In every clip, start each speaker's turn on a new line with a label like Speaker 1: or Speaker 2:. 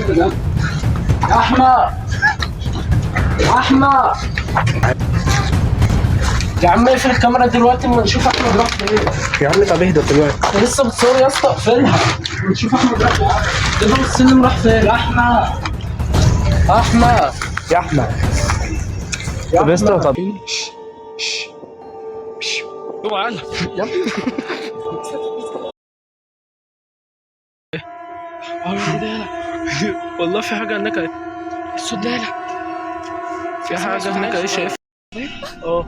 Speaker 1: يا احمد يا احمد يا عم اقفل الكاميرا دلوقتي اما نشوف احمد راح فين.
Speaker 2: يا عم طب اهدى دلوقتي.
Speaker 1: انت لسه بتصور يا اسطى؟ اقفلها ونشوف احمد راح فين. ده باب السلم راح فين؟ يا احمد احمد
Speaker 2: يا احمد طب يا اسطى طب
Speaker 1: اوعى يا والله في حاجه هناك. الصوت ده في حاجه هناك ايه شايف؟ اه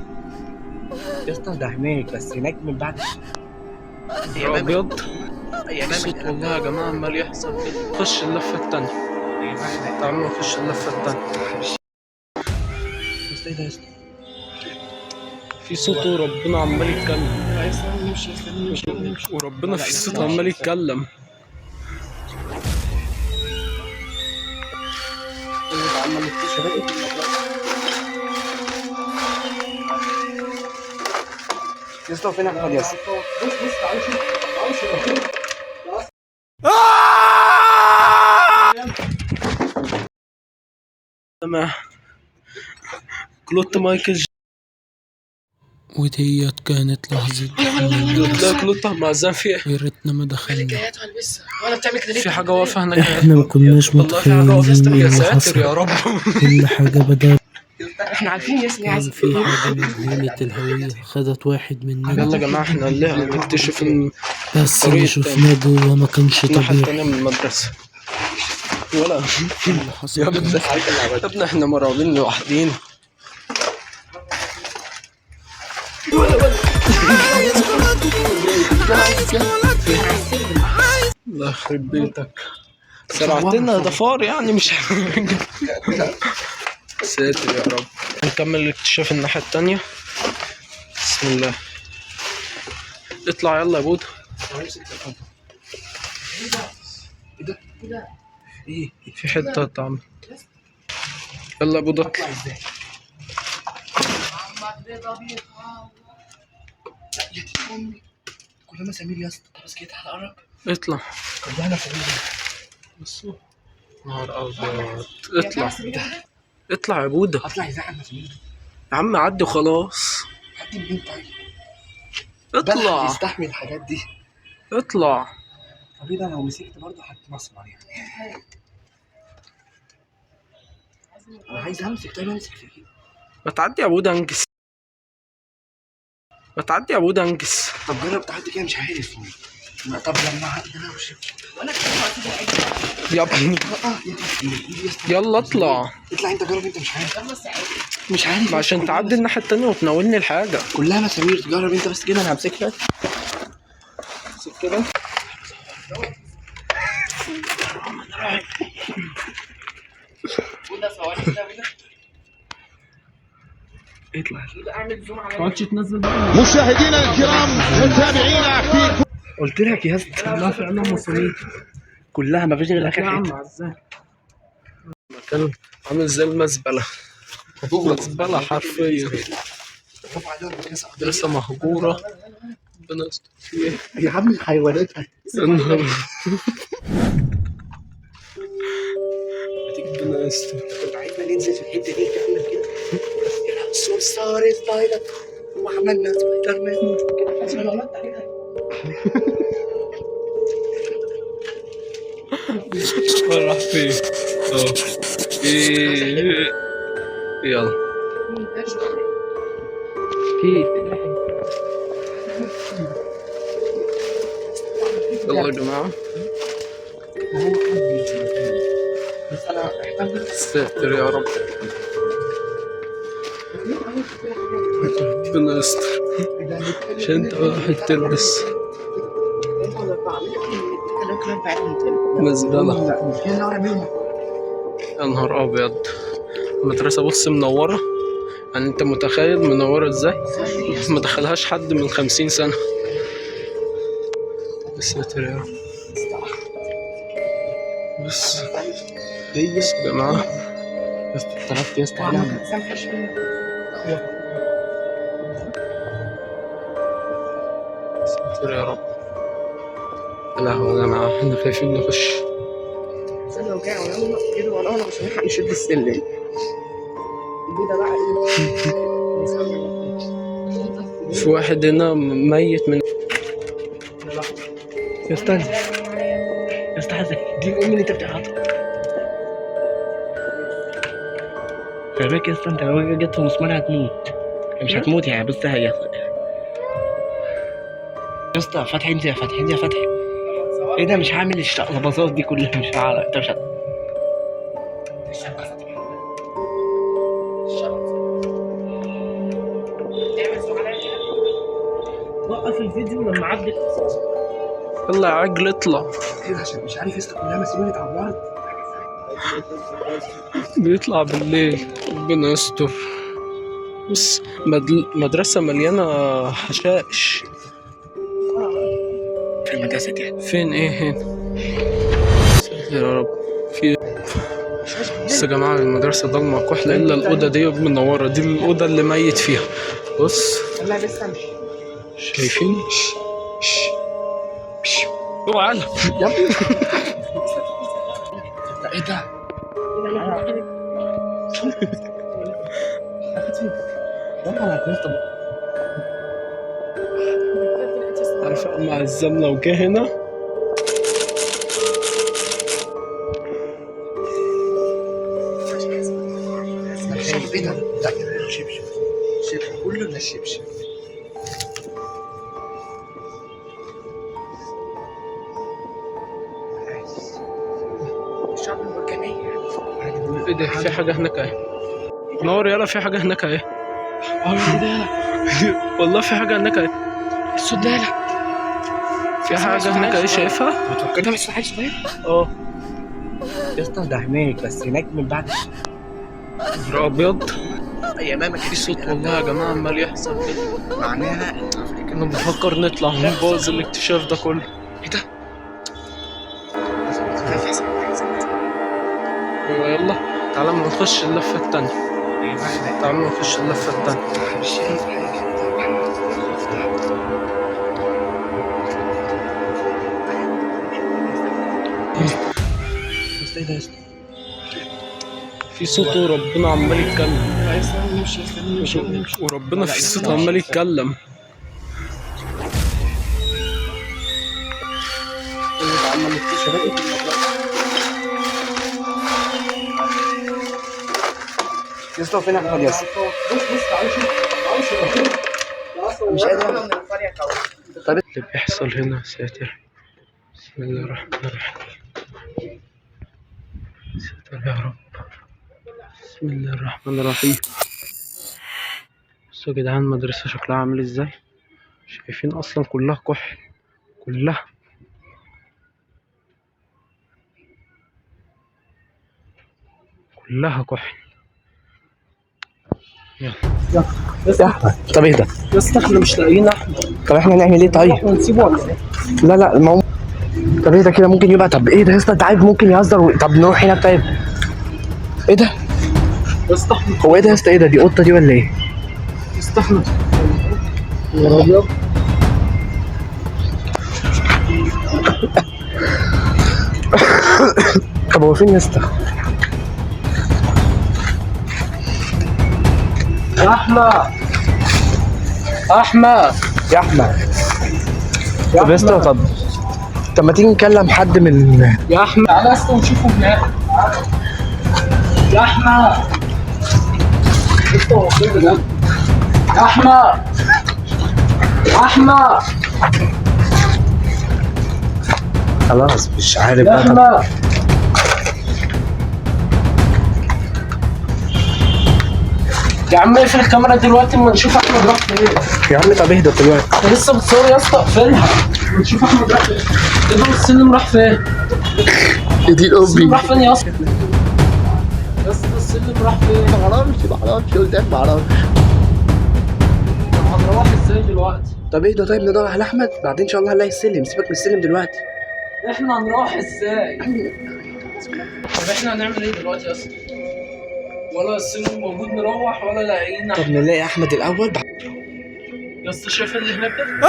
Speaker 2: يا اسطى ده هناك بس هناك من بعد
Speaker 1: يا ابيض الصوت والله يا جماعه عمال يحصل كده. خش اللفه التانيه. تعالوا نخش اللفه التانيه.
Speaker 2: بس ايه ده يا اسطى؟
Speaker 1: في صوت وربنا عمال يتكلم. وربنا في صوت عمال يتكلم.
Speaker 2: يا اسطى فين احمد يا اسطى؟
Speaker 1: تمام كلوت مايكل.
Speaker 3: وديت كانت لحظة
Speaker 1: لا كلوت معزان فيها.
Speaker 3: يا ريتنا ما دخلنا.
Speaker 1: في حاجة واقفة هناك.
Speaker 3: احنا ما كناش
Speaker 1: والله في حاجة واقفة.
Speaker 3: متخيلين
Speaker 1: يا
Speaker 3: اللي
Speaker 1: ساتر
Speaker 3: حصل.
Speaker 1: يا رب.
Speaker 3: كل حاجة بدأت.
Speaker 4: احنا عارفين يا اسمي
Speaker 3: كان في حاجة مجهولة الهوية خدت واحد مننا،
Speaker 1: يلا يا جماعة احنا اللي هنكتشف ان
Speaker 3: بس
Speaker 1: الطريق
Speaker 3: اللي شفناه جوه ما كانش
Speaker 1: الناحية
Speaker 3: طبيعي.
Speaker 1: التانية من المدرسة. ولا
Speaker 3: اللي حصل
Speaker 1: يا ابني احنا مرعوبين لوحدينا. الله يخرب بيتك. سرعتنا ده فار يعني مش ساتر يا رب. نكمل الاكتشاف الناحية التانية. بسم الله. اطلع يلا يا بود.
Speaker 2: ايه
Speaker 1: في حتة اتعمل. يلا يا بود اطلع.
Speaker 2: كلها مسامير يا اسطى. بس كده هتقرب
Speaker 1: اطلع.
Speaker 2: كلها فوق.
Speaker 1: بصوا نهار ابيض. اطلع اطلع يا بودة.
Speaker 2: هطلع ازاي على المسامير؟
Speaker 1: يا عم عدي وخلاص.
Speaker 2: حد منين طيب؟
Speaker 1: اطلع
Speaker 2: يستحمل الحاجات دي.
Speaker 1: اطلع.
Speaker 2: طب ايه ده لو مسكت برضه هتمسمر يعني. انا عايز امسك. طيب امسك في ايه؟
Speaker 1: ما تعدي يا بودة انجز. ما تعدي يا بودة انجز.
Speaker 2: طب جرب تعدي كده مش عارف. طب لما اعدي انا وش
Speaker 1: يا ابني يلا اطلع.
Speaker 2: اطلع انت جرب. انت مش عارف. مش عارف
Speaker 1: عشان تعدي الناحية التانية وتناولني الحاجة.
Speaker 2: كلها مسامير. جرب انت بس كده. انا همسك لك. امسك كده. اطلع.
Speaker 1: تقعدش تنزل
Speaker 5: مشاهدينا الكرام متابعينا في
Speaker 2: قلت لك يا اسطى
Speaker 1: لا فعلا مصاريف.
Speaker 2: كلها ما فيش غير اخر
Speaker 1: يا عم
Speaker 2: حته.
Speaker 1: عزام مكان عامل زي المزبلة. مزبلة حرفيا. لسه مهجورة. ربنا يستر فيها.
Speaker 2: يا عم الحيوانات
Speaker 1: ربنا يستر.
Speaker 2: كنا عايزنا ننزل في الحته دي تعمل كده. يا سو ستار سبايدر وعملنا سبايدر مان كده.
Speaker 1: راح فين؟ اه ايه يلا يلا يا جماعة.
Speaker 2: بس انا احتمل
Speaker 1: استهتر يا رب. ربنا يستر. عشان انت واحد تلبس مزبلة. يا نهار ابيض. المدرسة بص منورة. يعني انت متخيل منورة ازاي؟ ما دخلهاش حد من 50 سنة. استهتر يا رب. بس يا جماعة
Speaker 2: بس اتطلبت يا اسطى هنا.
Speaker 1: استهتر يا رب. لا هو يا جماعة احنا خايفين نخش.
Speaker 2: ورانا مش هنلحق نشد السلم. دي ده بقى ايه؟
Speaker 1: في واحد هنا ميت من
Speaker 2: يا استاذ يا استاذ دي الام اللي انت بتاعتها. خلي بالك يا اسطى، انت لو جت في مسمار هتموت. هي مش هتموت يعني، بص هي يا اسطى. فتحي انت يا فتحي، انت يا فتحي. ايه ده؟ مش هعمل الشقلباظات دي كلها، مش هعمل. انت مش
Speaker 3: وقف الفيديو لما عدت.
Speaker 1: يلا يا عجل اطلع.
Speaker 2: ايوه عشان مش عارف يا اسطى، كلها مسؤولية على الارض.
Speaker 1: بيطلع بالليل، ربنا يستر. بص مدرسة مليانة حشائش.
Speaker 2: في المدرسة دي
Speaker 1: فين ايه هنا؟ ساتر يا رب. في بس يا جماعة المدرسة ضلمة كحلة إلا الأوضة دي منورة، دي الأوضة اللي ميت فيها. بص
Speaker 2: لا لسه امشي.
Speaker 1: شايفين؟ اوعى
Speaker 2: يا ابني ايه ده؟
Speaker 1: عارف مع الزمن لو جه هنا
Speaker 2: ايه ده؟ لا شبشب شبشب كله ده الشبشب. الشعب المرجانية.
Speaker 1: ايه ده؟ في حاجة هناك اهي. نور يلا، في حاجة هناك اهي.
Speaker 2: ايه ده يلا؟
Speaker 1: والله في حاجة هناك اهي.
Speaker 2: الصوت ده يلا.
Speaker 1: في حاجة هناك اهي شايفها؟
Speaker 2: بتفكرني بس حاجة صغيرة؟
Speaker 1: اه
Speaker 2: يا اسطى ده هناك، بس هناك من بعد
Speaker 1: نهار أبيض.
Speaker 2: يا امامك
Speaker 1: في صوت والله يا جماعة عمال يحصل كده.
Speaker 2: معناها
Speaker 1: كنا بنفكر نطلع ونبوظ الاكتشاف ده كله.
Speaker 2: ايه ده؟
Speaker 1: ايوه يلا تعالى ما نخش اللفة التانية. تعالى نخش اللفة التانية.
Speaker 2: مش شايف حاجة. بس ايه ده يا اسطى؟
Speaker 1: في صوت وربنا عمال يتكلم.
Speaker 2: نمشي.
Speaker 1: وربنا في صوت عمال يتكلم.
Speaker 2: يا اسطى فين احمد يا اسطى؟ مش قادر. طب
Speaker 1: اللي بيحصل هنا ساتر. بسم الله الرحمن الرحيم. ساتر يا رب. بسم الله الرحمن الرحيم. بصوا يا جدعان المدرسة شكلها عامل ازاي. شايفين اصلا كلها كحل، كلها كحل.
Speaker 2: يا احمد طب ايه ده؟
Speaker 1: يا اسطى احنا مش لاقيين احمد.
Speaker 2: طب احنا هنعمل ايه طيب؟
Speaker 1: ونسيبه ولا ايه؟
Speaker 2: لا ما هو طب ايه ده كده ممكن يبقى. طب ايه ده يا اسطى؟ انت عارف ممكن يهزر طب نروح هناك طيب. ايه ده؟
Speaker 1: يا اسطى احمد
Speaker 2: هو ايه ده يا اسطى؟ ايه ده؟ دي قطة دي ولا ايه؟
Speaker 1: يا اسطى احمد يا ابيض.
Speaker 2: طب هو فين يا اسطى؟
Speaker 1: يا احمد احمد
Speaker 2: يا احمد. طب يا اسطى طب ما تيجي نكلم حد من.
Speaker 1: يا احمد تعالى يا اسطى ونشوفه هناك. يا احمد يا اسطى هو فين بجد؟ يا احمد يا احمد
Speaker 2: خلاص مش عارف
Speaker 1: يا
Speaker 2: بقى.
Speaker 1: احمد يا عم اقفل الكاميرا دلوقتي اما نشوف احمد راح فين.
Speaker 2: يا عم طب اهدى دلوقتي.
Speaker 1: انت لسه بتصور يا اسطى؟ اقفلها ونشوف احمد راح فين. كده السلم راح فين؟
Speaker 2: دي
Speaker 1: السلم راح فين يا اسطى؟ يا اسطى السلم راح فين؟
Speaker 2: معرفش قلت معرفش.
Speaker 1: طب هنروح ازاي دلوقتي؟
Speaker 2: طب اهدى طيب ندور على احمد بعدين ان شاء الله هنلاقي السلم. سيبك من السلم دلوقتي.
Speaker 1: احنا هنروح ازاي؟ طب احنا هنعمل ايه دلوقتي يا اسطى؟ ولا السلم موجود نروح ولا لاقيين.
Speaker 2: طب نلاقي احمد الاول
Speaker 1: يا اسطى شايف اللي هناك ده؟